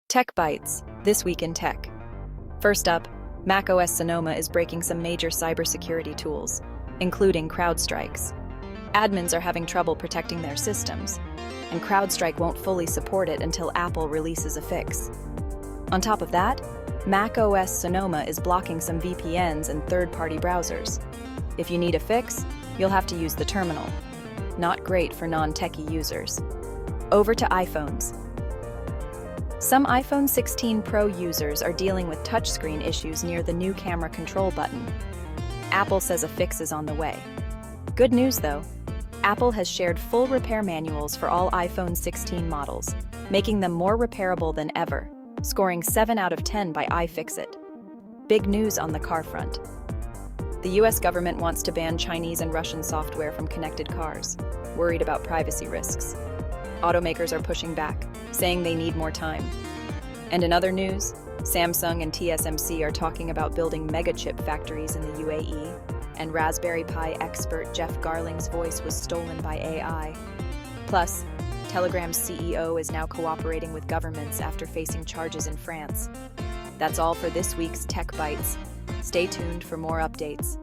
Tech Bytes, this week in tech. First up, macOS Sonoma is breaking some major cybersecurity tools, including CrowdStrike's. Admins are having trouble protecting their systems, and CrowdStrike won't fully support it until Apple releases a fix. On top of that, macOS Sonoma is blocking some VPNs and third-party browsers. If you need a fix, you'll have to use the terminal. Not great for non-techie users. Over to iPhones. Some iPhone 16 Pro users are dealing with touchscreen issues near the new camera control button. Apple says a fix is on the way. Good news though, Apple has shared full repair manuals for all iPhone 16 models, making them more repairable than ever, scoring 7 out of 10 by iFixit. Big news on the car front. The US government wants to ban Chinese and Russian software from connected cars, worried about privacy risks. Automakers are pushing back, saying they need more time. And in other news, Samsung and TSMC are talking about building mega-chip factories in the UAE, and Raspberry Pi expert Jeff Garling's voice was stolen by AI. Plus, Telegram's CEO is now cooperating with governments after facing charges in France. That's all for this week's Tech Bytes. Stay tuned for more updates.